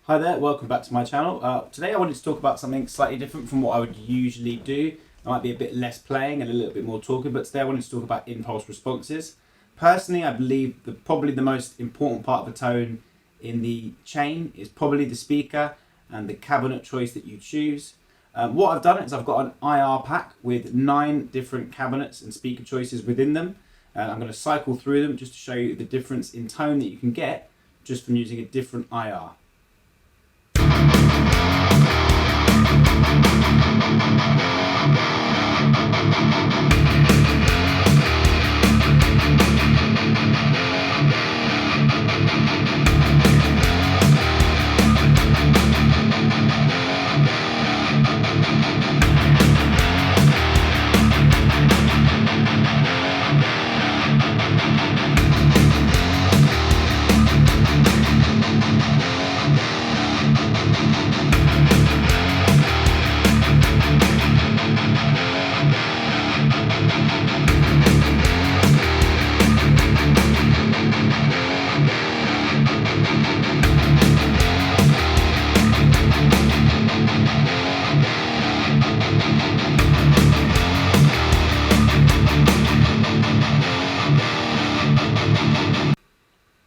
Hi there, welcome back to my channel. Today I wanted to talk about something slightly different from what I would usually do. I might be a bit less playing and a little bit more talking, but today I wanted to talk about impulse responses. Personally, I believe that probably the most important part of the tone in the chain is probably the speaker and the cabinet choice that you choose. What I've done is I've got an IR pack with 9 different cabinets and speaker choices within them. I'm going to cycle through them just to show you the difference in tone that you can get just from using a different IR.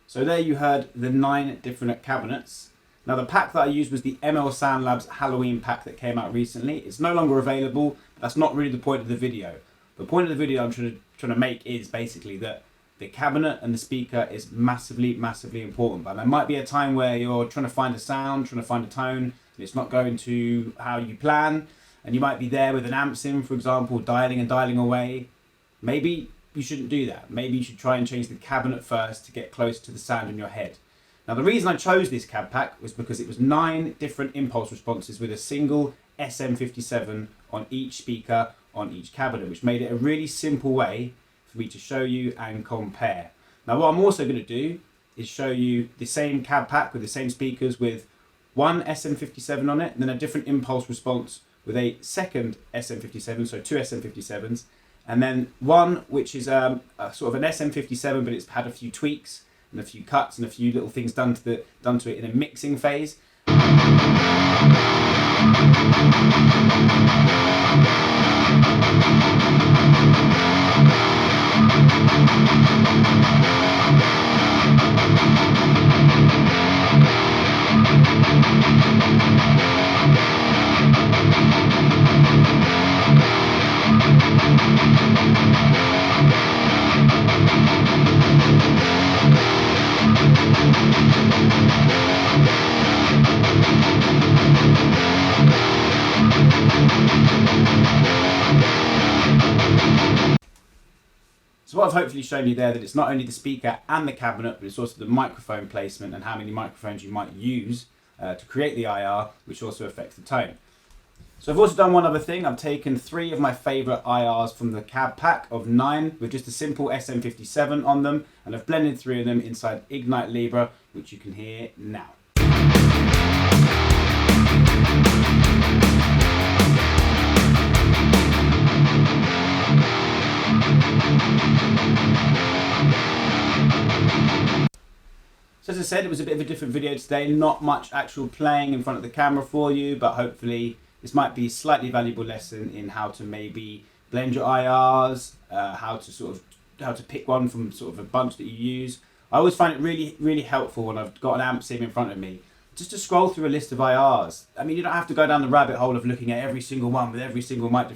So there you heard the 9 different cabinets. Now the pack that I used was the ML Soundlabs Halloween pack that came out recently. It's no longer available, but that's not really the point of the video. The point of the video I'm trying to make is basically that the cabinet and the speaker is massively important. But there might be a time where you're trying to find a sound, trying to find a tone, and it's not going to how you plan, and you might be there with an amps in, for example, dialing and dialing away. Maybe you shouldn't do that. Maybe you should try and change the cabinet first to get close to the sound in your head. Now the reason I chose this cab pack was because it was 9 different impulse responses with a single SM57 on each speaker on each cabinet, which made it a really simple way for me to show you and compare. Now what I'm also going to do is show you the same cab pack with the same speakers with one SM57 on it and then a different impulse response with a second SM57, so 2 SM57s, and then one which is a sort of an SM57, but it's had a few tweaks and a few cuts and a few little things done to it in a mixing phase. So what I've hopefully shown you there, that it's not only the speaker and the cabinet, but it's also the microphone placement and how many microphones you might use to create the IR, which also affects the tone. So I've also done one other thing. I've taken 3 of my favourite IRs from the cab pack of 9 with just a simple SM57 on them, and I've blended 3 of them inside Ignite Libre, which you can hear now. So as I said, it was a bit of a different video today, not much actual playing in front of the camera for you, but hopefully this might be a slightly valuable lesson in how to maybe blend your IRs, how to pick one from sort of a bunch that you use. I always find it really helpful when I've got an amp sim in front of me, just to scroll through a list of IRs. I mean, you don't have to go down the rabbit hole of looking at every single one with every single mic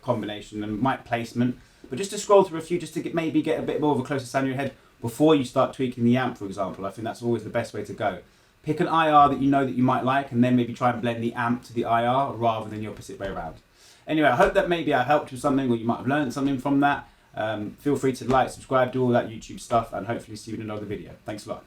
combination and mic placement, but just to scroll through a few just to maybe get a bit more of a closer sound in your head before you start tweaking the amp, for example. I think that's always the best way to go. Pick an IR that you know that you might like and then maybe try and blend the amp to the IR rather than the opposite way around. Anyway, I hope that maybe I helped with something, or you might have learned something from that. Feel free to like, subscribe, do all that YouTube stuff, and hopefully see you in another video. Thanks a lot.